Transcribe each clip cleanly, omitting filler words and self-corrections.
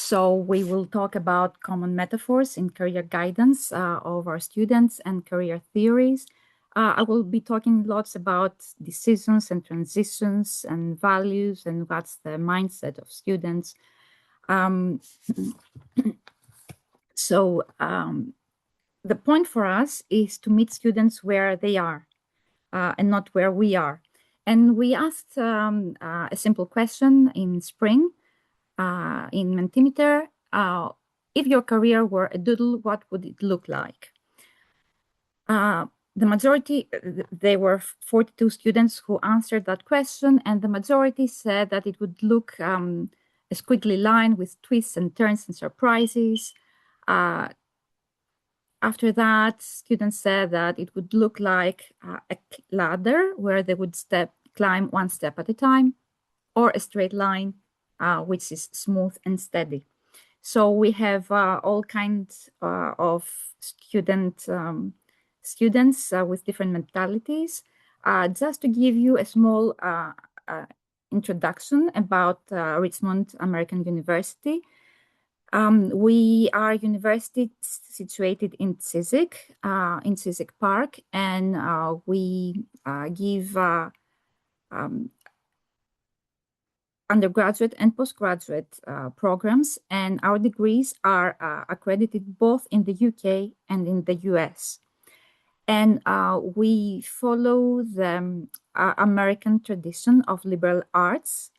So we will talk about common metaphors in career guidance of our students and career theories. I will be talking lots about decisions and transitions and values and what's the mindset of students. Um, the point for us is to meet students where they are and not where we are. And we asked a simple question in spring in Mentimeter. If your career were a doodle, what would it look like? The majority, there were 42 students who answered that question, and the majority said that it would look a squiggly line with twists and turns and surprises. After that, students said that it would look like a ladder where they would climb one step at a time, or a straight line, which is smooth and steady. So we have all kinds of students with different mentalities. Just to give you a small introduction about Richmond American University. We are a university situated in Chiswick Park, and we give undergraduate and postgraduate programs, and our degrees are accredited both in the UK and in the US. And we follow the American tradition of liberal arts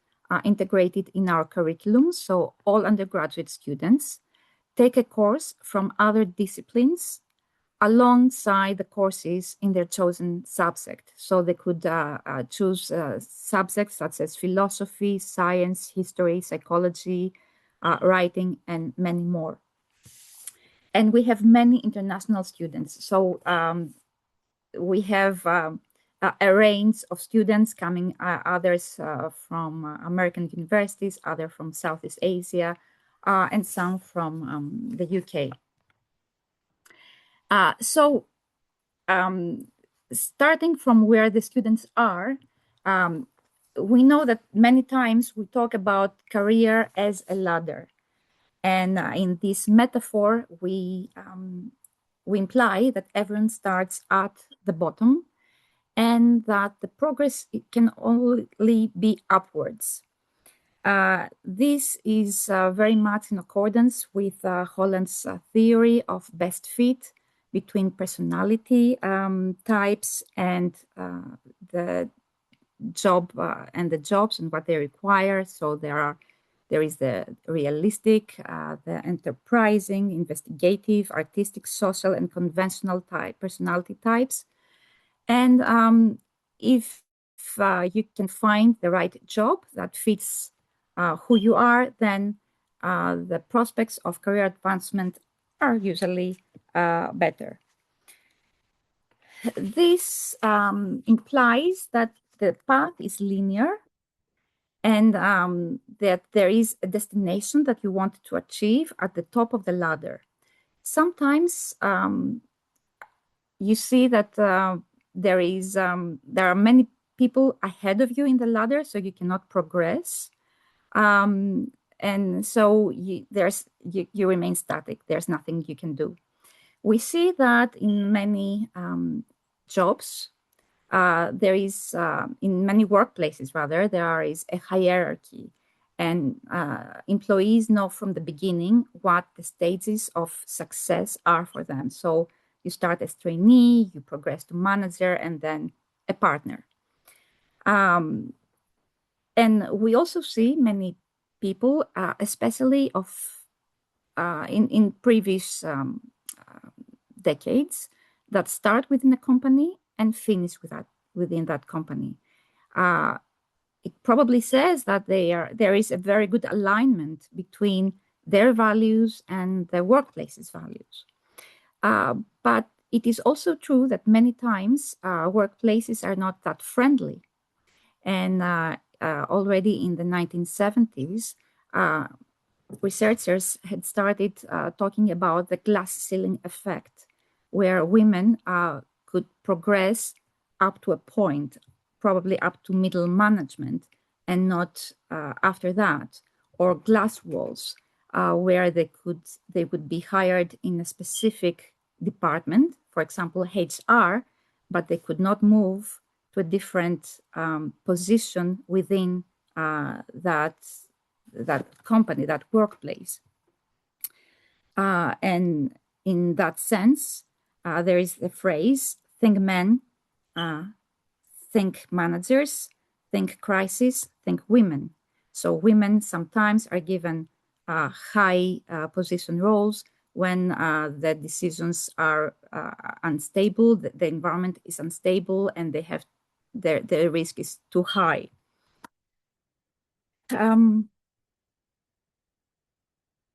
integrated in our curriculum. So all undergraduate students take a course from other disciplines alongside the courses in their chosen subject. So they could choose subjects such as philosophy, science, history, psychology, writing, and many more. And we have many international students. So we have a range of students coming, others from American universities, others from Southeast Asia, and some from the UK. Starting from where the students are, we know that many times we talk about career as a ladder. And in this metaphor, we imply that everyone starts at the bottom and that the progress can only be upwards. This is very much in accordance with Holland's theory of best fit between personality types and the job and the jobs and what they require. So there is the realistic, the enterprising, investigative, artistic, social, and conventional personality types. And if you can find the right job that fits who you are, then the prospects of career advancement are usually better. This implies that the path is linear and that there is a destination that you want to achieve at the top of the ladder. Sometimes you see that there are many people ahead of you in the ladder, so you cannot progress. And so you remain static. There's nothing you can do. We see that in many jobs, there is, in many workplaces rather, there is a hierarchy, and employees know from the beginning what the stages of success are for them. So you start as trainee, you progress to manager, and then a partner. And we also see many people, especially in previous decades, that start within a company and finish within that company. It probably says that there is a very good alignment between their values and the workplace's values. But it is also true that many times workplaces are not that friendly. And already in the 1970s, researchers had started talking about the glass ceiling effect, where women could progress up to a point, probably up to middle management, and not after that, or glass walls. where they would be hired in a specific department, for example, HR, but they could not move to a different position within that company, that workplace. And in that sense, there is the phrase, think men, think managers, think crisis, think women. So women sometimes are given high position roles when the decisions are unstable, the environment is unstable, and they have the risk is too high.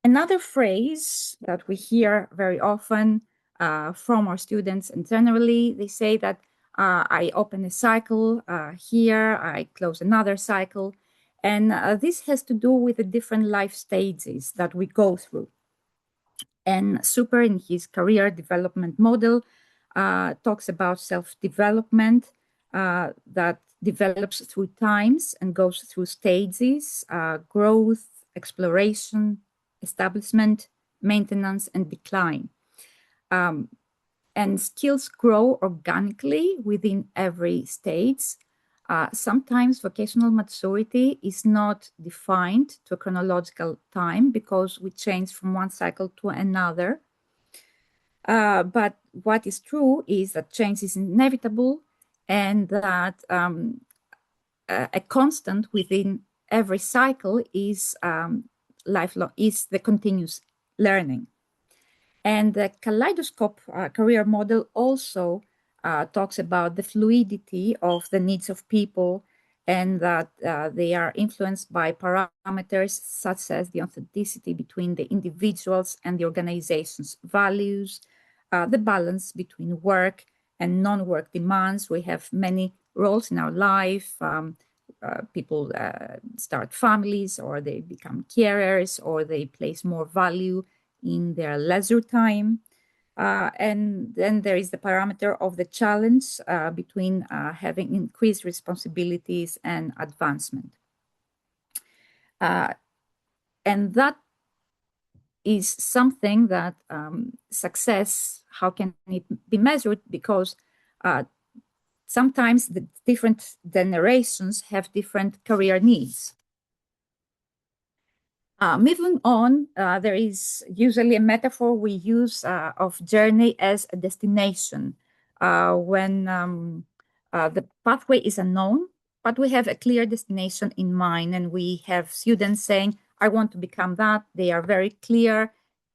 Another phrase that we hear very often from our students, and generally they say that I open a cycle here, I close another cycle. And this has to do with the different life stages that we go through. And Super, in his career development model, talks about self-development that develops through times and goes through stages, growth, exploration, establishment, maintenance, and decline. And skills grow organically within every stage. Sometimes vocational maturity is not defined to a chronological time because we change from one cycle to another. But what is true is that change is inevitable and that a constant within every cycle is lifelong, is the continuous learning. And the kaleidoscope career model also talks about the fluidity of the needs of people and that they are influenced by parameters such as the authenticity between the individuals and the organization's values, the balance between work and non-work demands. We have many roles in our life. People start families, or they become carers, or they place more value in their leisure time. And then there is the parameter of the challenge between having increased responsibilities and advancement. And that is something that success, how can it be measured? Because sometimes the different generations have different career needs. Moving on, there is usually a metaphor we use of journey as a destination when the pathway is unknown, but we have a clear destination in mind, and we have students saying, I want to become that. They are very clear.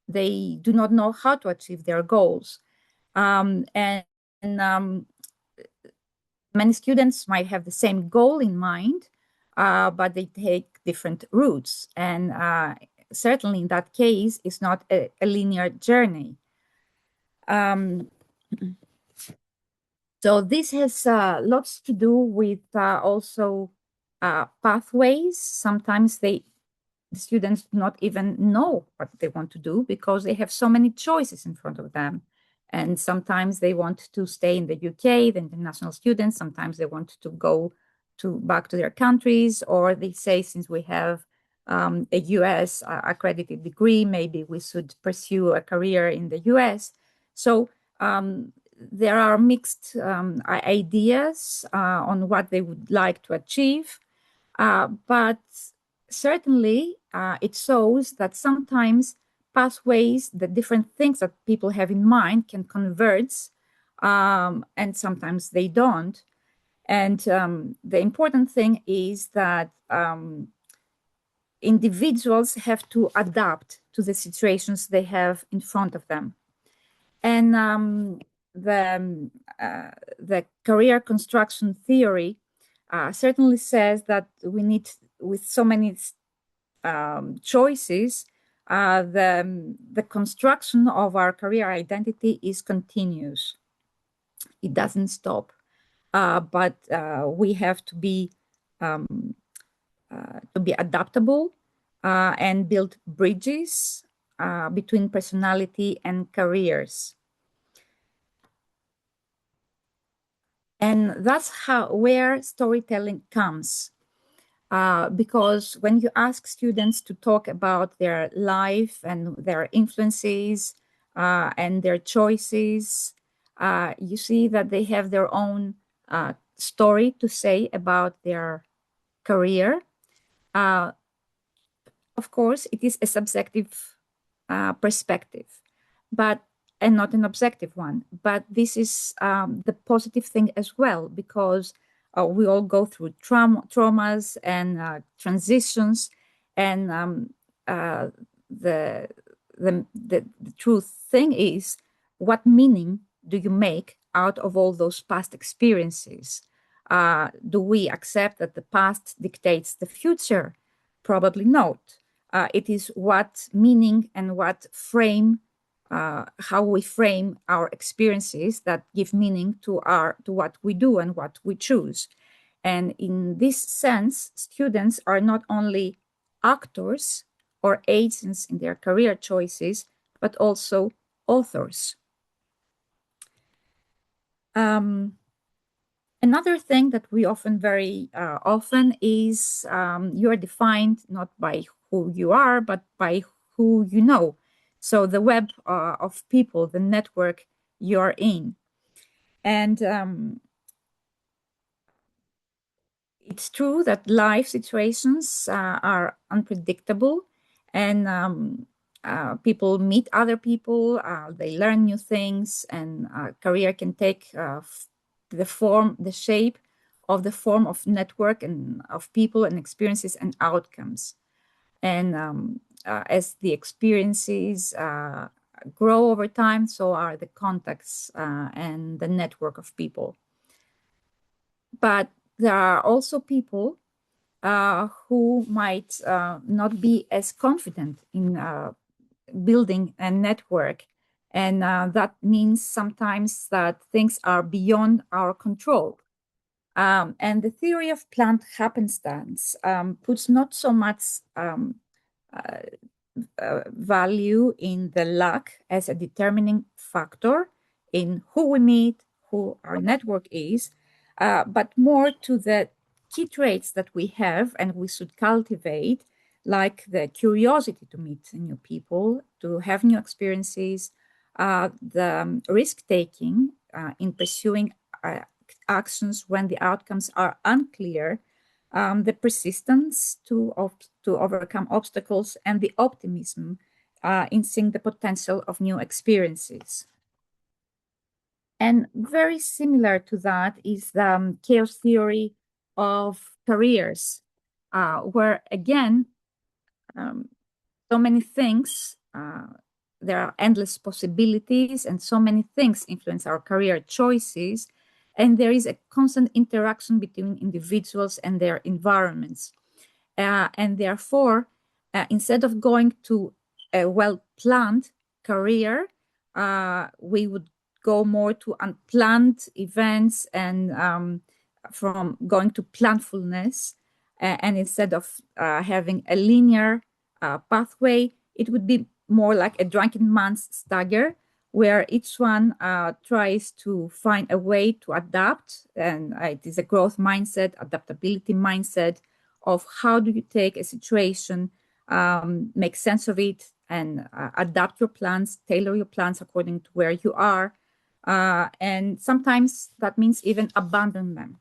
They do not know how to achieve their goals. And many students might have the same goal in mind, but they take different routes. And certainly in that case, it's not a linear journey. So this has lots to do with also pathways. Sometimes the students do not even know what they want to do because they have so many choices in front of them. And sometimes they want to stay in the UK, the international students. Sometimes they want to go back to their countries, or they say, since we have a US accredited degree, maybe we should pursue a career in the US. So there are mixed ideas on what they would like to achieve, but certainly it shows that sometimes pathways, the different things that people have in mind, can converge, and sometimes they don't. And the important thing is that individuals have to adapt to the situations they have in front of them. And the career construction theory certainly says that we need, with so many choices, the construction of our career identity is continuous. It doesn't stop, but we have to be adaptable and build bridges between personality and careers. And that's where storytelling comes. because when you ask students to talk about their life and their influences and their choices, you see that they have their own story to say about their career. Uh, of course, it is a subjective perspective, but and not an objective one. But this is the positive thing as well, because we all go through traumas and transitions, and uh, the, the truth thing is, what meaning do you make out of all those past experiences? Do we accept that the past dictates the future? Probably not. It is what meaning and what frame, how we frame our experiences that give meaning to what we do and what we choose. And in this sense, students are not only actors or agents in their career choices, but also authors. Um, Another thing that we often very often is you are defined not by who you are, but by who you know. So the web of people, the network you're in. And it's true that life situations are unpredictable, and people meet other people, they learn new things, and career can take the form, the shape of the form of network and of people and experiences and outcomes. And as the experiences grow over time, so are the contacts and the network of people. But there are also people who might not be as confident in building a network. And that means sometimes that things are beyond our control. And the theory of planned happenstance puts not so much uh, value in the luck as a determining factor in who we meet, who our network is, but more to the key traits that we have and we should cultivate, like the curiosity to meet new people, to have new experiences, the risk taking in pursuing actions when the outcomes are unclear, the persistence to overcome obstacles, and the optimism in seeing the potential of new experiences. And very similar to that is the chaos theory of careers, where again, um, so many things, there are endless possibilities, and so many things influence our career choices. And there is a constant interaction between individuals and their environments. And therefore, instead of going to a well-planned career, we would go more to unplanned events and from going to planfulness. And instead of having a linear pathway, it would be more like a drunken man's stagger, where each one tries to find a way to adapt. And it is a growth mindset, adaptability mindset of how do you take a situation, make sense of it, and adapt your plans, tailor your plans according to where you are. And sometimes that means even abandon them.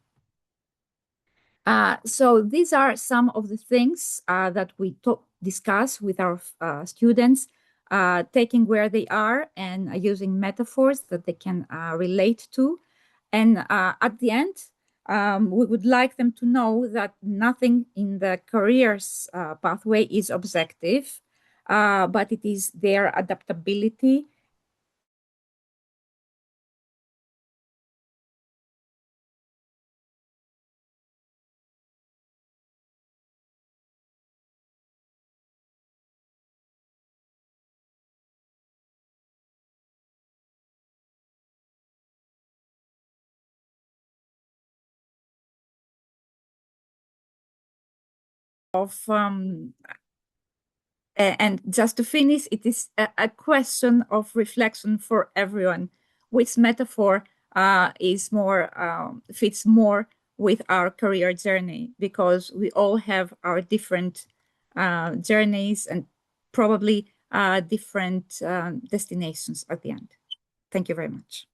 So these are some of the things that we discuss with our students, taking where they are and using metaphors that they can relate to. And at the end, we would like them to know that nothing in the careers pathway is objective, but it is their adaptability of and just to finish, it is a question of reflection for everyone. Which metaphor is more fits more with our career journey, because we all have our different journeys and probably different destinations at the end. Thank you very much.